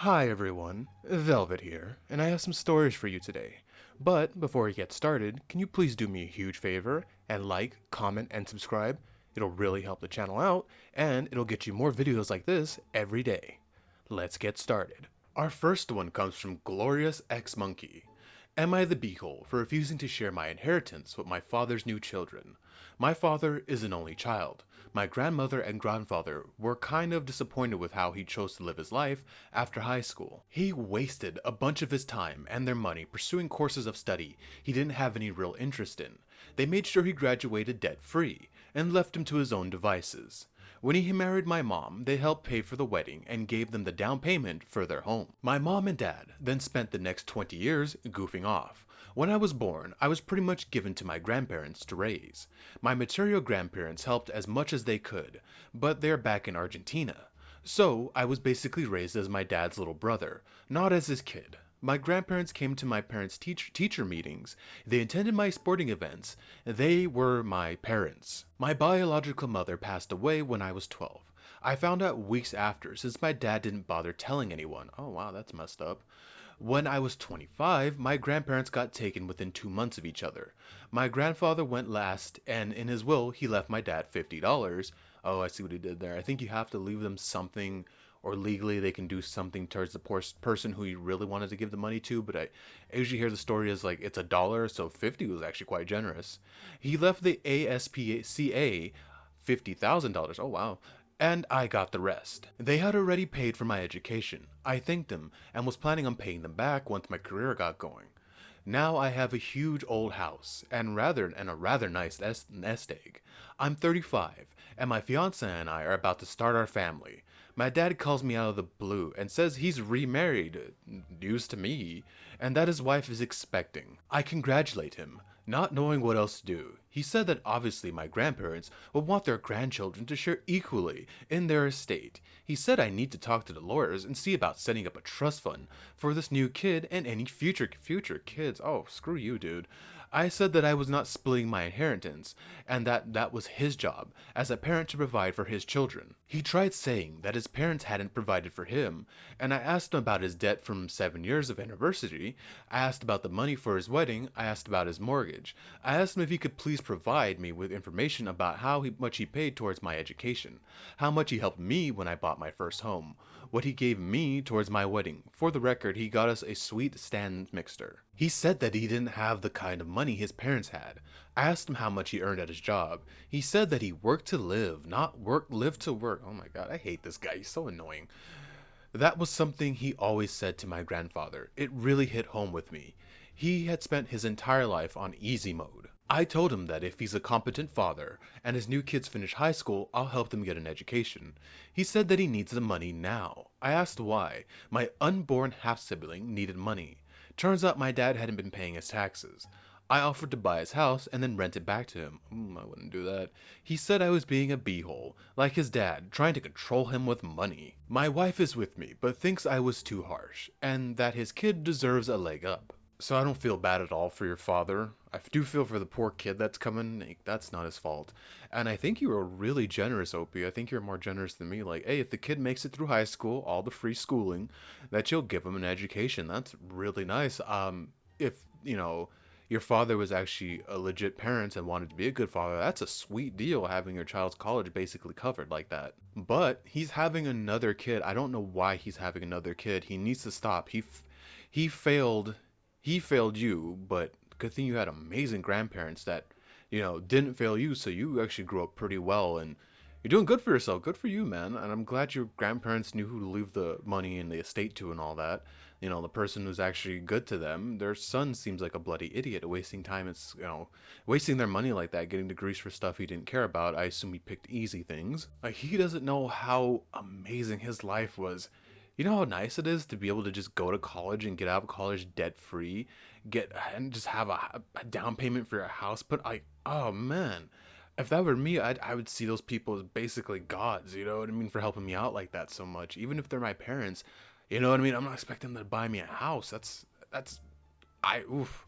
Hi everyone, Velvet here, and I have some stories for you today. But before we get started, can you please do me a huge favor and like, comment, and subscribe? It'll really help the channel out, and it'll get you more videos like this every day. Let's get started. Our first one comes from Glorious X Monkey. Am I the beehole for refusing to share my inheritance with my father's new children? My father is an only child. My grandmother and grandfather were kind of disappointed with how he chose to live his life after high school. He wasted a bunch of his time and their money pursuing courses of study he didn't have any real interest in. They made sure he graduated debt-free and left him to his own devices. When he married my mom, they helped pay for the wedding and gave them the down payment for their home. My mom and dad then spent the next 20 years goofing off. When I was born, I was pretty much given to my grandparents to raise. My material grandparents helped as much as they could, but they're back in Argentina. So, I was basically raised as my dad's little brother, not as his kid. My grandparents came to my parents' teacher meetings. They attended my sporting events. They were my parents. My biological mother passed away when I was 12. I found out weeks after since my dad didn't bother telling anyone. Oh wow, that's messed up. When I was 25, my grandparents got taken within 2 months of each other. My grandfather went last, and in his will, he left my dad $50. Oh, I see what he did there. I think you have to leave them something, or legally they can do something towards the poor person who you really wanted to give the money to, but I usually hear the story as like it's a dollar, so 50 was actually quite generous. He left the ASPCA $50,000. Oh wow. And I got the rest. They had already paid for my education. I thanked them and was planning on paying them back once my career got going. Now I have a huge old house and a rather nice nest egg. I'm 35 and my fiance and I are about to start our family. My dad calls me out of the blue and says he's remarried, news to me, and that his wife is expecting. I congratulate him, not knowing what else to do. He said that obviously my grandparents would want their grandchildren to share equally in their estate. He said I need to talk to the lawyers and see about setting up a trust fund for this new kid and any future kids. Oh, screw you, dude. I said that I was not splitting my inheritance and that was his job as a parent to provide for his children. He tried saying that his parents hadn't provided for him, and I asked him about his debt from 7 years of anniversary. I asked about the money for his wedding. I asked about his mortgage. I asked him if he could please provide me with information about much he paid towards my education, how much he helped me when I bought my first home, what he gave me towards my wedding. For the record, he got us a sweet stand mixer. He said that he didn't have the kind of money his parents had. I asked him how much he earned at his job. He said that he worked to live, not live to work. Oh my god, I hate this guy. He's so annoying. That was something he always said to my grandfather. It really hit home with me. He had spent his entire life on easy mode. I told him that if he's a competent father and his new kids finish high school, I'll help them get an education. He said that he needs the money now. I asked why. My unborn half-sibling needed money. Turns out my dad hadn't been paying his taxes. I offered to buy his house and then rent it back to him. I wouldn't do that. He said I was being a beehole, like his dad, trying to control him with money. My wife is with me, but thinks I was too harsh, and that his kid deserves a leg up. So I don't feel bad at all for your father. I do feel for the poor kid that's coming. Like, that's not his fault. And I think you were really generous, Opie. I think you're more generous than me. Like, hey, if the kid makes it through high school, all the free schooling, that you'll give him an education. That's really nice. If, your father was actually a legit parent and wanted to be a good father, that's a sweet deal having your child's college basically covered like that. But he's having another kid. I don't know why he's having another kid. He needs to stop. He failed you, but good thing you had amazing grandparents that, didn't fail you, so you actually grew up pretty well, and you're doing good for yourself. Good for you, man. And I'm glad your grandparents knew who to leave the money and the estate to and all that. The person who's actually good to them. Their son seems like a bloody idiot, wasting time. It's, wasting their money like that, getting degrees for stuff he didn't care about. I assume he picked easy things. He doesn't know how amazing his life was. You know how nice it is to be able to just go to college and get out of college debt free, and just have a down payment for your house. But oh man, if that were me, I would see those people as basically gods. You know what I mean, for helping me out like that so much. Even if they're my parents, you know what I mean. I'm not expecting them to buy me a house. Oof.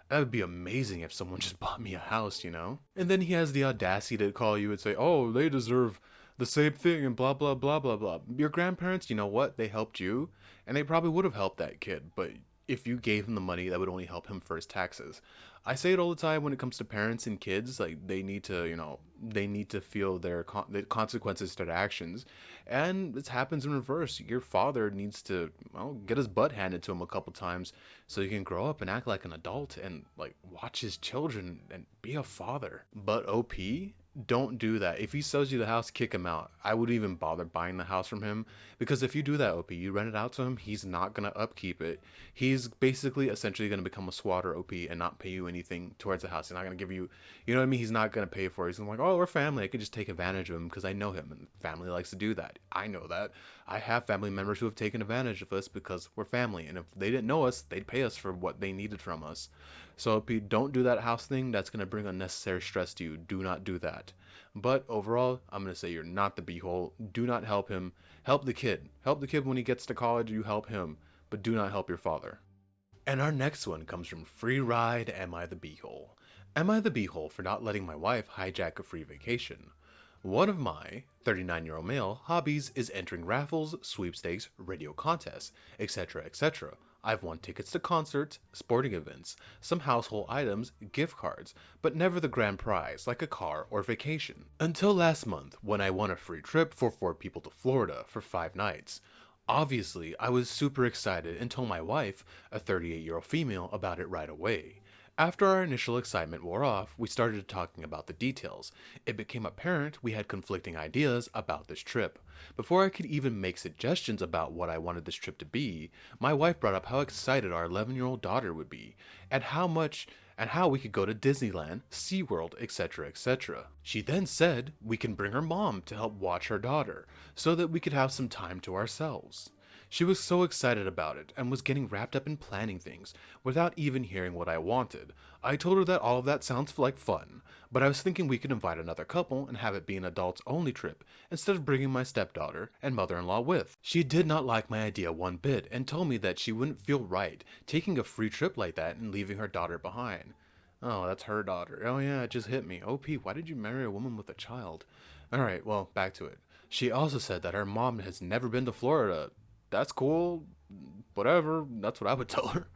That would be amazing if someone just bought me a house, And then he has the audacity to call you and say, "Oh, they deserve the same thing and blah, blah, blah, blah, blah. Your grandparents, you know what? They helped you and they probably would have helped that kid, but if you gave him the money, that would only help him for his taxes. I say it all the time when it comes to parents and kids, like they need to, they need to feel the consequences to their actions. And this happens in reverse. Your father needs to, well, get his butt handed to him a couple times so he can grow up and act like an adult and like watch his children and be a father. But OP, don't do that. If he sells you the house, kick him out. I wouldn't even bother buying the house from him because if you do that, OP, you rent it out to him, he's not going to upkeep it. He's basically essentially going to become a squatter, OP, and not pay you anything towards the house. He's not going to give you, you know what I mean? He's not going to pay for it. He's like, oh, we're family. I could just take advantage of him because I know him and family likes to do that. I know that. I have family members who have taken advantage of us because we're family. And if they didn't know us, they'd pay us for what they needed from us. So OP, don't do that house thing. That's going to bring unnecessary stress to you. Do not do that. But overall, I'm going to say you're not the beehole. Do not help him. Help the kid. Help the kid when he gets to college. You help him. But do not help your father. And our next one comes from Free Ride, Am I the Beehole? Am I the beehole for not letting my wife hijack a free vacation? One of my 39-year-old male hobbies is entering raffles, sweepstakes, radio contests, etc., etc. I've won tickets to concerts, sporting events, some household items, gift cards, but never the grand prize like a car or vacation. Until last month when I won a free trip for 4 people to Florida for 5 nights. Obviously, I was super excited and told my wife, a 38-year-old female, about it right away. After our initial excitement wore off, we started talking about the details. It became apparent we had conflicting ideas about this trip. Before I could even make suggestions about what I wanted this trip to be, my wife brought up how excited our 11-year-old daughter would be, and how we could go to Disneyland, SeaWorld, etc., etc. She then said we can bring her mom to help watch her daughter, so that we could have some time to ourselves. She was so excited about it and was getting wrapped up in planning things without even hearing what I wanted. I told her that all of that sounds like fun, but I was thinking we could invite another couple and have it be an adults only trip instead of bringing my stepdaughter and mother-in-law with. She did not like my idea one bit and told me that she wouldn't feel right taking a free trip like that and leaving her daughter behind. Oh, that's her daughter. Oh yeah, it just hit me. OP, why did you marry a woman with a child? Alright, well, back to it. She also said that her mom has never been to Florida. That's cool, whatever, that's what I would tell her.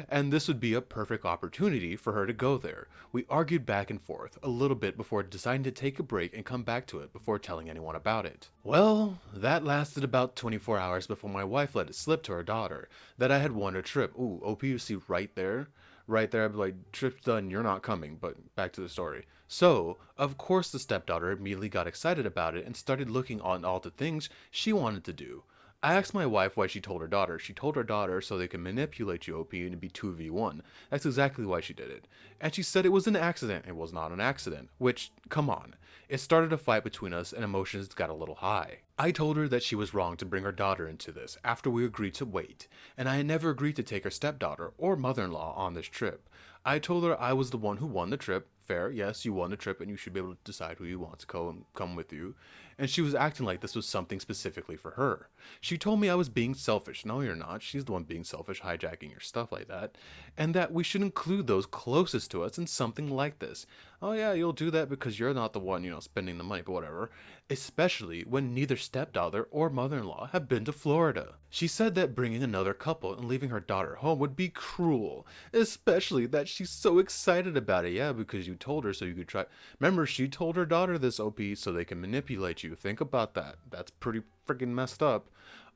And this would be a perfect opportunity for her to go there. We argued back and forth a little bit before deciding to take a break and come back to it before telling anyone about it. Well, that lasted about 24 hours before my wife let it slip to her daughter that I had won a trip. Ooh, OP, you see right there? Right there, I'd be like, trip's done, you're not coming, but back to the story. So, of course the stepdaughter immediately got excited about it and started looking on all the things she wanted to do. I asked my wife why she told her daughter. She told her daughter so they could manipulate you, OP, and be 2v1. That's exactly why she did it. And she said it was an accident. It was not an accident. Which, come on. It started a fight between us and emotions got a little high. I told her that she was wrong to bring her daughter into this after we agreed to wait. And I had never agreed to take her stepdaughter or mother-in-law on this trip. I told her I was the one who won the trip. Fair, yes, you won the trip and you should be able to decide who you want to come with you. And she was acting like this was something specifically for her. She told me I was being selfish. No, you're not. She's the one being selfish, hijacking your stuff like that. And that we should include those closest to us in something like this. Oh yeah, you'll do that because you're not the one, spending the money, but whatever. Especially when neither stepdaughter or mother-in-law have been to Florida. She said that bringing another couple and leaving her daughter home would be cruel. Especially that she's so excited about it. Yeah, because you told her so you could try. Remember, she told her daughter this, OP, so they can manipulate you. Think about that. That's pretty freaking messed up.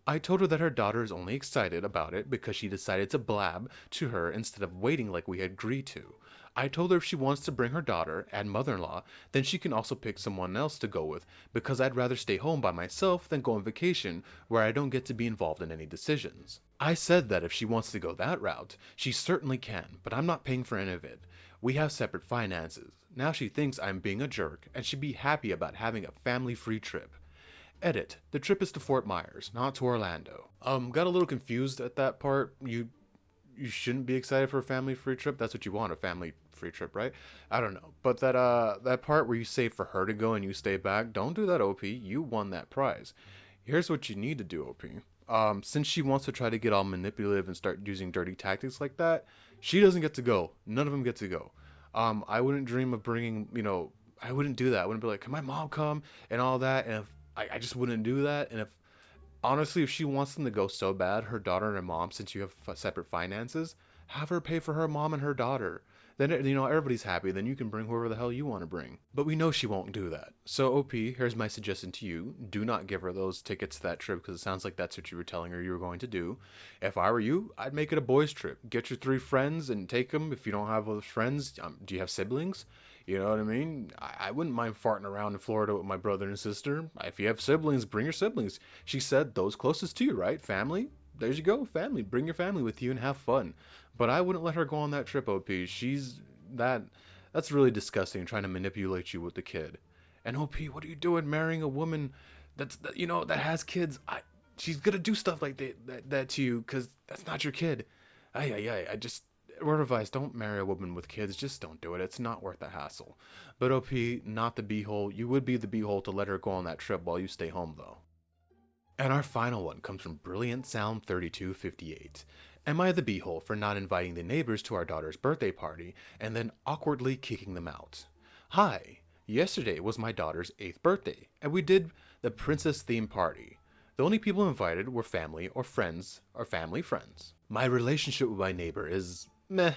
I told her that her daughter is only excited about it because she decided to blab to her instead of waiting like we had agreed to. I told her if she wants to bring her daughter and mother-in-law, then she can also pick someone else to go with because I'd rather stay home by myself than go on vacation where I don't get to be involved in any decisions. I said that if she wants to go that route, she certainly can, but I'm not paying for any of it. We have separate finances. Now she thinks I'm being a jerk and should be happy about having a family-free trip. Edit. The trip is to Fort Myers, not to Orlando. Got a little confused at that part. You shouldn't be excited for a family free trip. That's what you want, a family free trip, right? I don't know. But that part where you say for her to go and you stay back, don't do that, OP. You won that prize. Here's what you need to do, OP. Since she wants to try to get all manipulative and start using dirty tactics like that, she doesn't get to go. None of them get to go. I wouldn't dream of bringing, I wouldn't do that. I wouldn't be like, can my mom come and all that? And if I just wouldn't do that. And if honestly, if she wants them to go so bad, her daughter and her mom, since you have separate finances, have her pay for her mom and her daughter. Then, everybody's happy. Then you can bring whoever the hell you want to bring. But we know she won't do that. So, OP, here's my suggestion to you. Do not give her those tickets to that trip because it sounds like that's what you were telling her you were going to do. If I were you, I'd make it a boys' trip. Get your 3 friends and take them. If you don't have those friends, do you have siblings? You know what I mean? I wouldn't mind farting around in Florida with my brother and sister. If you have siblings, bring your siblings. She said those closest to you, right? Family? There you go, family. Bring your family with you and have fun. But I wouldn't let her go on that trip, OP. That that's really disgusting, trying to manipulate you with the kid. And OP, what are you doing marrying a woman that has kids? She's gonna do stuff like that to you because that's not your kid. I just word of advice, don't marry a woman with kids. Just don't do it. It's not worth the hassle. But OP, not the beehole. You would be the beehole to let her go on that trip while you stay home, though. And our final one comes from Brilliant Sound 3258. Am I the beehole for not inviting the neighbors to our daughter's birthday party and then awkwardly kicking them out? Hi, yesterday was my daughter's 8th birthday, and we did the princess themed party. The only people invited were family or friends or family friends. My relationship with my neighbor is meh.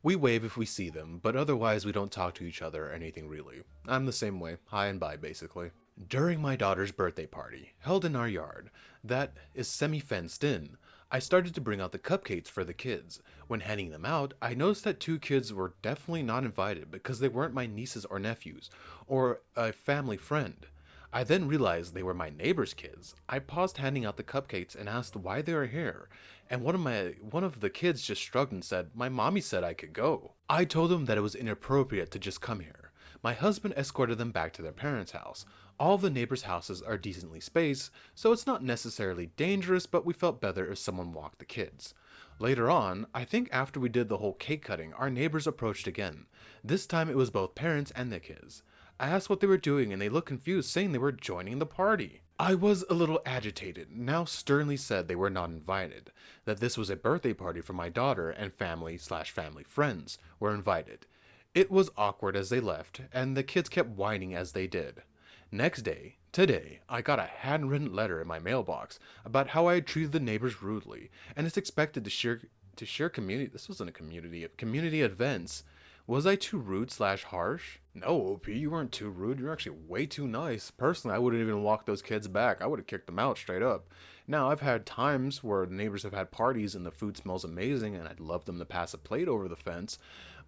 We wave if we see them, but otherwise we don't talk to each other or anything really. I'm the same way, hi and bye basically. During my daughter's birthday party, held in our yard, that is semi-fenced in, I started to bring out the cupcakes for the kids. When handing them out, I noticed that 2 kids were definitely not invited because they weren't my nieces or nephews, or a family friend. I then realized they were my neighbor's kids. I paused handing out the cupcakes and asked why they were here, and one of the kids just shrugged and said, "My mommy said I could go." I told them that it was inappropriate to just come here. My husband escorted them back to their parents' house. All of the neighbors' houses are decently spaced, so it's not necessarily dangerous, but we felt better if someone walked the kids. Later on, I think after we did the whole cake cutting, our neighbors approached again. This time it was both parents and the kids. I asked what they were doing and they looked confused, saying they were joining the party. I was a little agitated, now sternly said they were not invited, that this was a birthday party for my daughter and family/family friends were invited. It was awkward as they left, and the kids kept whining as they did. Next day, today, I got a handwritten letter in my mailbox about how I had treated the neighbors rudely, and it's expected to share community. This wasn't a community events. Was I too rude/harsh? No, OP, you weren't too rude. You're actually way too nice. Personally, I wouldn't even walk those kids back. I would have kicked them out straight up. Now, I've had times where neighbors have had parties and the food smells amazing and I'd love them to pass a plate over the fence.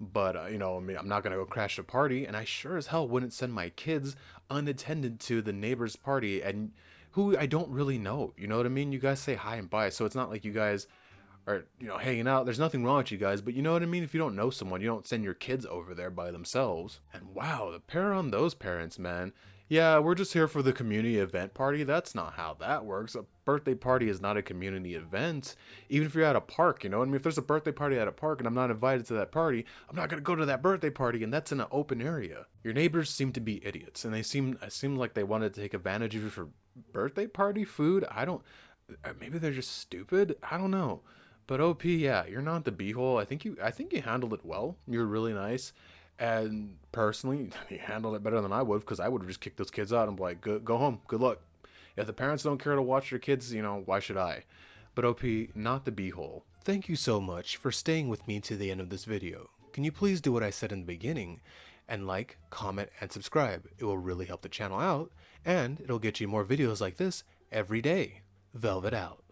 But, I mean, I'm not going to go crash the party, and I sure as hell wouldn't send my kids unattended to the neighbor's party and who I don't really know. You know what I mean? You guys say hi and bye, so it's not like you guys are, hanging out. There's nothing wrong with you guys, but you know what I mean? If you don't know someone, you don't send your kids over there by themselves. And wow, the pair on those parents, man. Yeah, we're just here for the community event party. That's not how that works. A birthday party is not a community event. Even if you're at a park, you know what I mean? If there's a birthday party at a park and I'm not invited to that party, I'm not going to go to that birthday party, and that's in an open area. Your neighbors seem to be idiots, and it seemed like they wanted to take advantage of you for birthday party food. Maybe they're just stupid. I don't know. But OP, yeah, you're not the beehole. I think you handled it well. You're really nice. And personally, you handled it better than I would, because I would have just kicked those kids out and be like, go home, good luck. If the parents don't care to watch their kids, why should I? But OP, not the beehole. Thank you so much for staying with me to the end of this video. Can you please do what I said in the beginning and like, comment, and subscribe? It will really help the channel out, and it'll get you more videos like this every day. Velvet out.